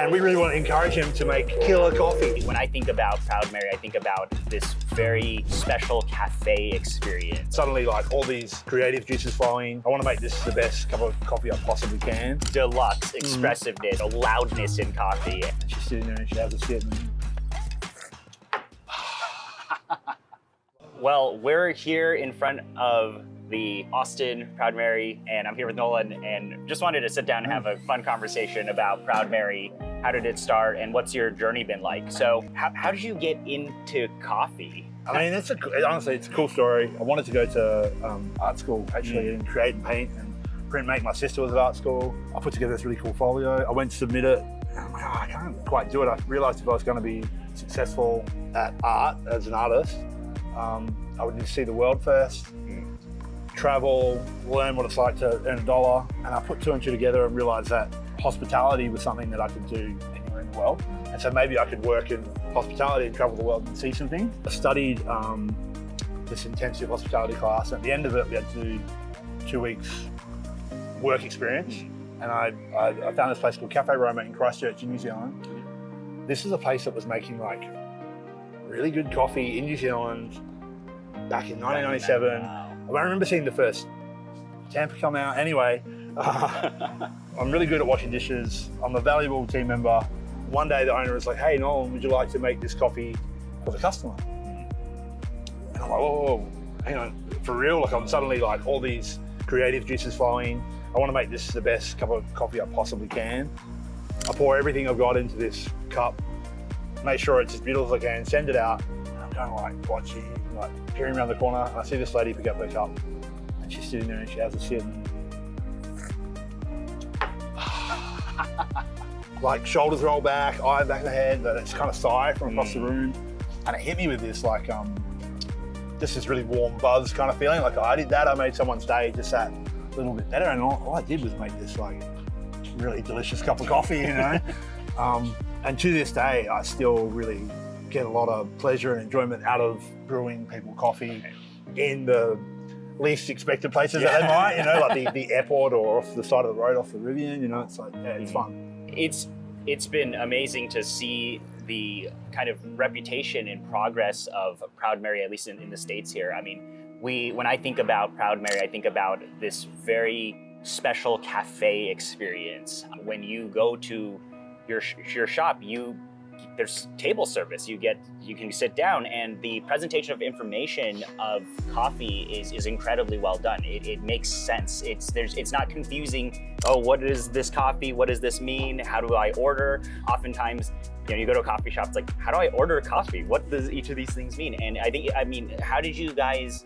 And we really want to encourage him to make killer coffee. When I think about Proud Mary, I think about this very special cafe experience. Suddenly, like, all these creative juices flowing. I want to make this the best cup of coffee I possibly can. Deluxe, expressiveness, a loudness in coffee. She's sitting there and she has a sip. Well, we're here in front of the Austin Proud Mary, and I'm here with Nolan, and just wanted to sit down and have a fun conversation about Proud Mary. How did it start, and what's your journey been like? So how did you get into coffee? I mean, honestly, it's a cool story. I wanted to go to art school, actually, and create and paint and printmake. My sister was at art school. I put together this really cool folio. I went to submit it, and I'm like, oh, I can't quite do it. I realized if I was going to be successful at art as an artist, I would need to see the world first, travel, learn what it's like to earn $1. And I put two and two together and realized that hospitality was something that I could do anywhere in the world. And so maybe I could work in hospitality and travel the world and see something. I studied this intensive hospitality class. At the end of it, we had to do 2 weeks work experience. And I found this place called Cafe Roma in Christchurch in New Zealand. This is a place that was making like really good coffee in New Zealand back in 1997. I remember seeing the first Tampa come out. Anyway, I'm really good at washing dishes. I'm a valuable team member. One day the owner was like, hey, Nolan, would you like to make this coffee for the customer? And I'm like, whoa, hang on, for real? Like, I'm suddenly like all these creative juices flowing. I want to make this the best cup of coffee I possibly can. I pour everything I've got into this cup, make sure it's as beautiful as I can, send it out. And I'm kind of like watching, like peering around the corner, and I see this lady pick up her cup, and she's sitting there and she has a sip. Like shoulders roll back, eye back of the head, that it's kind of sigh from across the room. And it hit me with this like, just this really warm buzz kind of feeling. Like I did that, I made someone's day just that little bit better. And all I did was make this like really delicious cup of coffee, you know? And to this day, I still really get a lot of pleasure and enjoyment out of brewing people coffee in the least expected places that they might, you know, like the airport or off the side of the road, off the Rivian, you know, it's like, yeah, it's fun. It's been amazing to see the kind of reputation and progress of Proud Mary, at least in the States here. I mean, when I think about Proud Mary, I think about this very special cafe experience. When you go to your shop, there's table service. You can sit down, and the presentation of information of coffee is incredibly well done. It makes sense. It's not confusing. Oh, what is this coffee? What does this mean? How do I order? Oftentimes, you go to a coffee shop, it's like, how do I order a coffee? What does each of these things mean? And how did you guys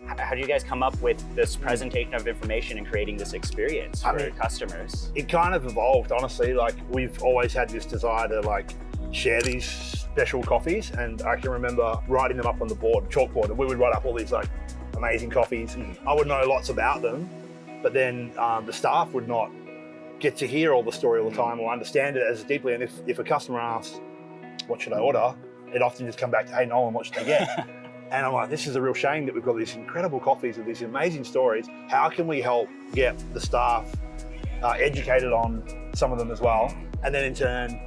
come up with this presentation of information and creating this experience for your customers? It kind of evolved, honestly. Like, we've always had this desire to like share these special coffees, and I can remember writing them up on the chalkboard, and we would write up all these like amazing coffees. I would know lots about them, but then the staff would not get to hear all the story all the time or understand it as deeply. And if a customer asks, what should I order? It often just come back to, hey, Nolan, what should I get? And I'm like, this is a real shame that we've got these incredible coffees with these amazing stories. How can we help get the staff educated on some of them as well? And then in turn,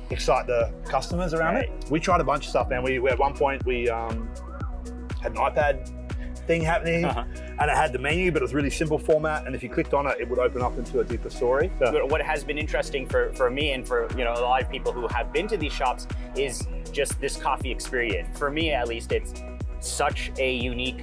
excite the customers around it. We tried a bunch of stuff, man. At one point, we had an iPad thing happening, and it had the menu, but it was really simple format, and if you clicked on it, it would open up into a deeper story. So what has been interesting for me and for a lot of people who have been to these shops is just this coffee experience. For me, at least, it's such a unique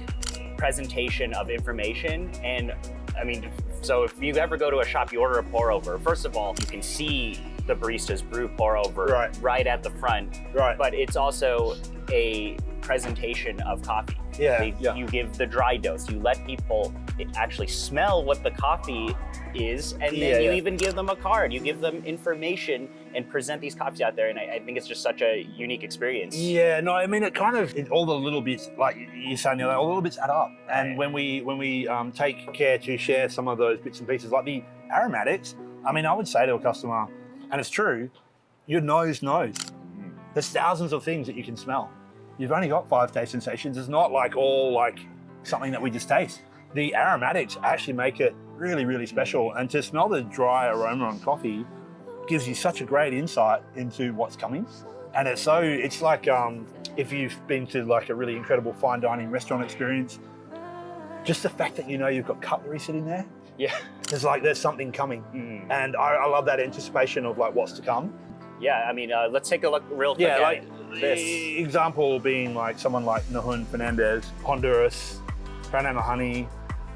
presentation of information. And I mean, so if you ever go to a shop, you order a pour over, first of all, you can see the barista's brew pour over right at the front. Right. But it's also a presentation of coffee. You give the dry dose. You let people actually smell what the coffee is, and then you even give them a card. You give them information and present these coffees out there, and I think it's just such a unique experience. Yeah, no, I mean, all the little bits, like you're saying, all the little bits add up. And when we take care to share some of those bits and pieces, like the aromatics, I mean, I would say to a customer, and it's true, your nose knows. There's thousands of things that you can smell. You've only got 5 taste sensations. It's not like all like something that we just taste. The aromatics actually make it really, really special. And to smell the dry aroma on coffee gives you such a great insight into what's coming. And it's like if you've been to like a really incredible fine dining restaurant experience, just the fact that you've got cutlery sitting there. Yeah. There's something coming. And I love that anticipation of like what's to come. Yeah, I mean, let's take a look real quick at this. Example being like someone like Nolan Fernandez, Honduras, Panama Honey,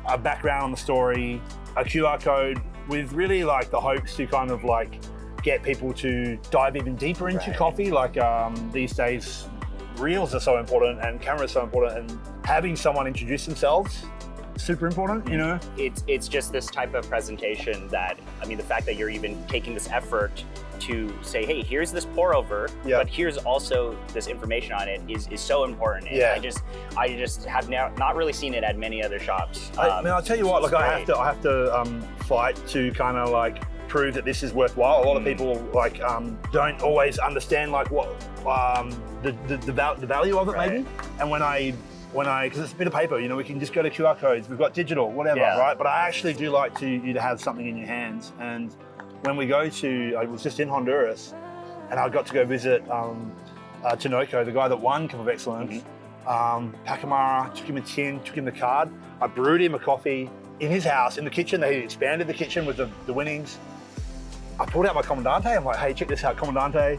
a background on the story, a QR code with really like the hopes to kind of like get people to dive even deeper into coffee. Like these days, reels are so important and cameras so important, and having someone introduce themselves, super important, It's just this type of presentation that, I mean, the fact that you're even taking this effort to say, hey, here's this pour over, but here's also this information on it is so important. And I just have not really seen it at many other shops. I mean, I'll tell you what, like I have to fight to kind of like prove that this is worthwhile. A lot of people like don't always understand like what the value of it maybe. And when I, because it's a bit of paper, we can just go to QR codes, we've got digital, whatever, right? But I actually do like you to have something in your hands. And when we go to, I was just in Honduras, and I got to go visit Tinoco, the guy that won Cup of Excellence. Pacamara, took him a tin, took him the card. I brewed him a coffee in his house, in the kitchen. They expanded the kitchen with the winnings. I pulled out my Comandante. I'm like, hey, check this out, Comandante.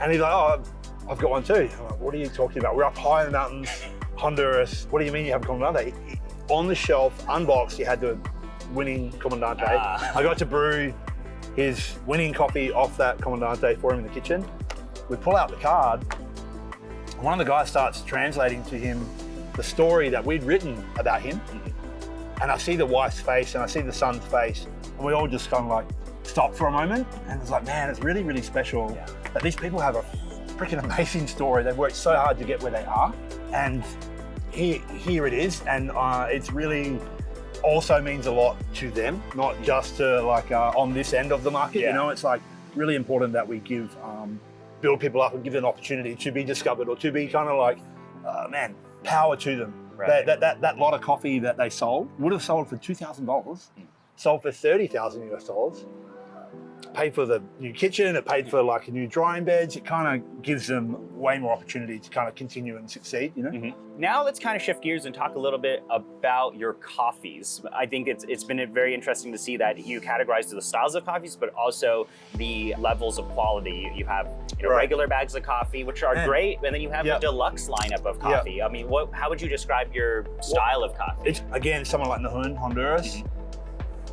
And he's like, oh, I've got one too. I'm like, what are you talking about? We're up high in the mountains, Honduras. What do you mean you have a Comandante? On the shelf, unboxed, he had the winning Comandante. I got to brew his winning coffee off that Comandante for him in the kitchen. We pull out the card. One of the guys starts translating to him the story that we'd written about him. And I see the wife's face and I see the son's face, and we all just kind of like stop for a moment. And it's like, man, it's really, really special that these people have a freaking amazing story. They've worked so hard to get where they are. And here it is. And it's really also means a lot to them, not just to like on this end of the market. It's like really important that we build people up and give them an opportunity to be discovered, or to be kind of like, power to them. That lot of coffee that they sold would have sold for $2,000, sold for $30,000 US. Paid for the new kitchen, it paid for like a new drying beds. It kind of gives them way more opportunity to kind of continue and succeed, Now let's kind of shift gears and talk a little bit about your coffees. I think it's been very interesting to see that you categorize the styles of coffees, but also the levels of quality. You have regular bags of coffee, which are great, and then you have the deluxe lineup of coffee. I mean, how would you describe your style of coffee? It's, again, someone like Nolan, Honduras,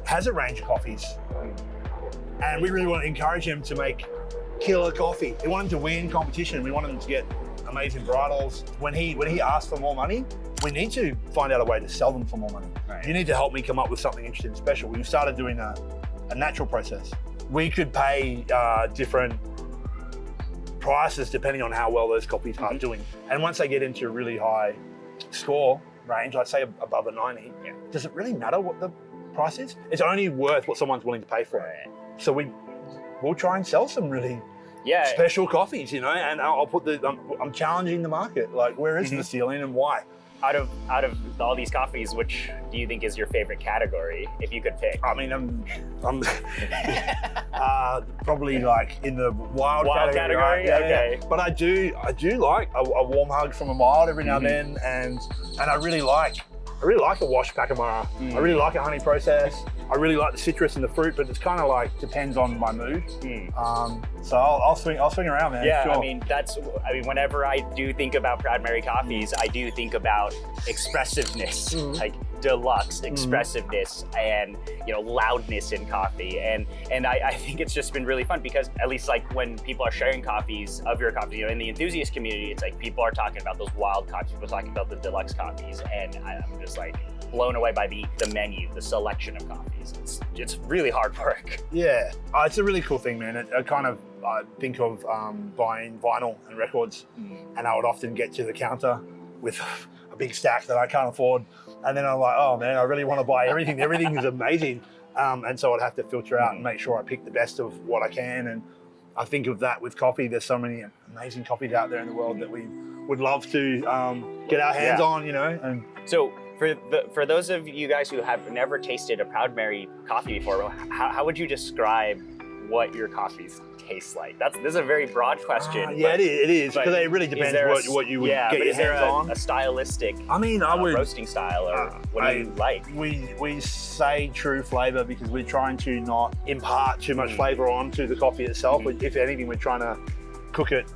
has a range of coffees. And we really want to encourage him to make killer coffee. We want him to win competition. We want him to get amazing varietals. When he asks for more money, we need to find out a way to sell them for more money. You need to help me come up with something interesting and special. We started doing a natural process. We could pay different prices depending on how well those coffees are doing. And once they get into a really high score range, I'd say above a 90, does it really matter what the price is? It's only worth what someone's willing to pay for it. So we'll try and sell some really special coffees, and I'll put I'm challenging the market. Like, where is the ceiling and why? Out of all these coffees, which do you think is your favorite category, if you could pick? I mean, I'm probably like in the wild category. Right? Okay. But I do like a warm hug from a mild every now and then, and I really like a wash Pacamara. I really like a honey process. I really like the citrus and the fruit, but it's kind of like depends on my mood. So I'll swing around, man. Yeah, sure. I mean, whenever I do think about Proud Mary coffees, I do think about expressiveness, like deluxe expressiveness and loudness in coffee. And I think it's just been really fun because at least like when people are sharing coffees of your coffee, in the enthusiast community, it's like people are talking about those wild coffees, people are talking about the deluxe coffees, and I'm just like blown away by the menu, the selection of coffees. It's really hard work. Yeah, it's a really cool thing, man. I think of buying vinyl and records, and I would often get to the counter with a big stack that I can't afford, and then I'm like, oh man, I really want to buy everything. Everything is amazing, and so I'd have to filter out and make sure I pick the best of what I can. And I think of that with coffee. There's so many amazing coffees out there in the world that we would love to get our hands on, And so for those of you guys who have never tasted a Proud Mary coffee before, how would you describe what your coffees taste like? This is a very broad question. Yeah, it is, but because it really depends what you would get your is there hands on. a stylistic I mean, I would roasting style, or what do you like? We say true flavor because we're trying to not impart too much flavor onto the coffee itself. If anything, we're trying to cook it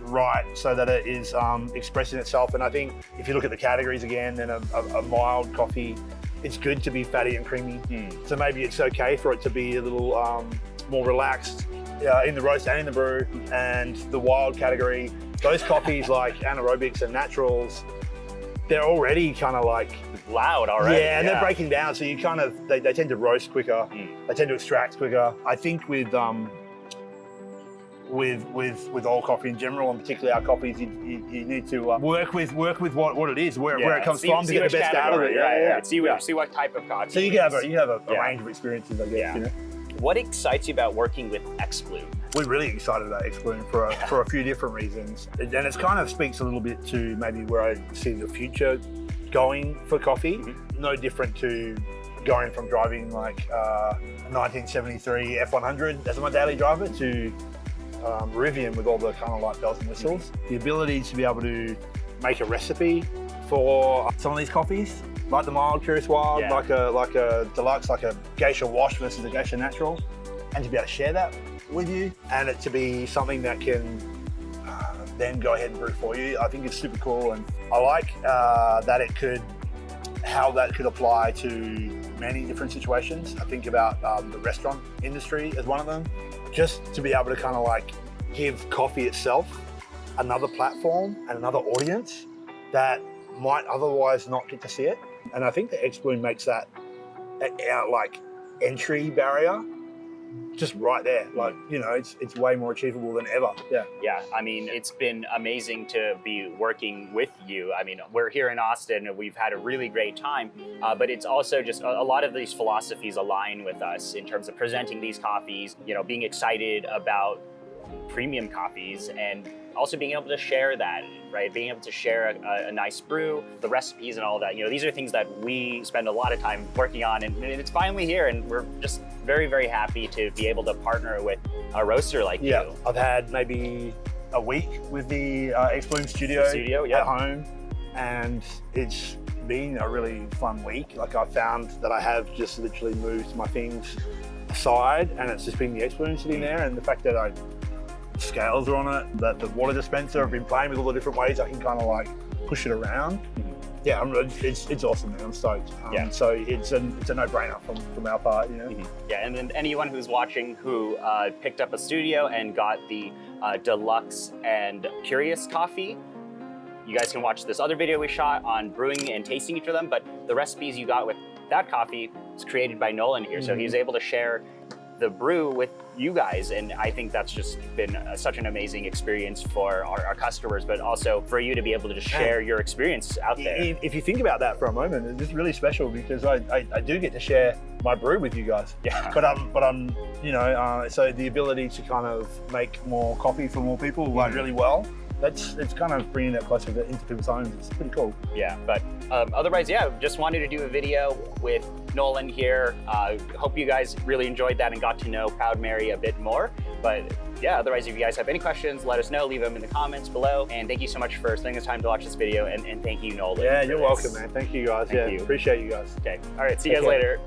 right so that it is expressing itself. And I think if you look at the categories again, then a mild coffee, it's good to be fatty and creamy. So maybe it's okay for it to be a little more relaxed in the roast and in the brew. And the wild category, those coffees like anaerobics and naturals, they're already kind of like loud already. Yeah, and they're breaking down, so you kind of they tend to roast quicker. They tend to extract quicker. I think with all coffee in general, and particularly our coffees, you need to work with what it is, where it comes from to get the best out of it. See what type of coffee. So you have a range of experiences, I guess. You know? What excites you about working with xBloom? We're really excited about xBloom for a few different reasons, and it kind of speaks a little bit to maybe where I see the future going for coffee. No different to going from driving like a 1973 F100 as my daily driver to Rivian with all the kind of like bells and whistles. The ability to be able to make a recipe for some of these coffees, like the mild Curious Wild, like a deluxe, like a geisha wash versus a geisha natural, and to be able to share that with you, and it to be something that can then go ahead and brew for you. I think it's super cool, and I like how that could apply to many different situations. I think about the restaurant industry as one of them. Just to be able to kind of like give coffee itself another platform and another audience that might otherwise not get to see it. And I think the xBloom makes that like entry barrier just right there. Like, you know, it's way more achievable than ever. Yeah, I mean, it's been amazing to be working with you. I mean, we're here in Austin and we've had a really great time, but it's also just a lot of these philosophies align with us in terms of presenting these coffees, you know, being excited about premium coffees, and also being able to share that, right? Being able to share a nice brew, the recipes and all that. You know, these are things that we spend a lot of time working on, and it's finally here, and we're just very, very happy to be able to partner with a roaster like you. I've had maybe a week with the xBloom studio at home, and it's been a really fun week. Like, I found that I have just literally moved my things aside, and it's just been the xBloom sitting there, and the fact that scales are on it, that the water dispenser, I've been playing with all the different ways I can kind of like push it around. Yeah, it's awesome, man. I'm stoked. So it's a no-brainer from our part, you know. Yeah, and then anyone who's watching who picked up a studio and got the deluxe and curious coffee, you guys can watch this other video we shot on brewing and tasting each of them. But the recipes you got with that coffee was created by Nolan here, so he's able to share the brew with you guys, and I think that's just been such an amazing experience for our customers, but also for you to be able to just share your experience out there. If you think about that for a moment, it's really special because I do get to share my brew with you guys. But I'm you know, so the ability to kind of make more coffee for more people like really well, it's kind of bringing that closer into people's homes. It's pretty cool. Yeah, but otherwise, just wanted to do a video with Nolan here. Hope you guys really enjoyed that and got to know Proud Mary a bit more. But yeah, otherwise, if you guys have any questions, let us know. Leave them in the comments below. And thank you so much for spending the time to watch this video. And thank you, Nolan. Yeah, you're welcome, man. Thank you, guys. Thank you. Appreciate you guys. Okay. All right. See you guys later.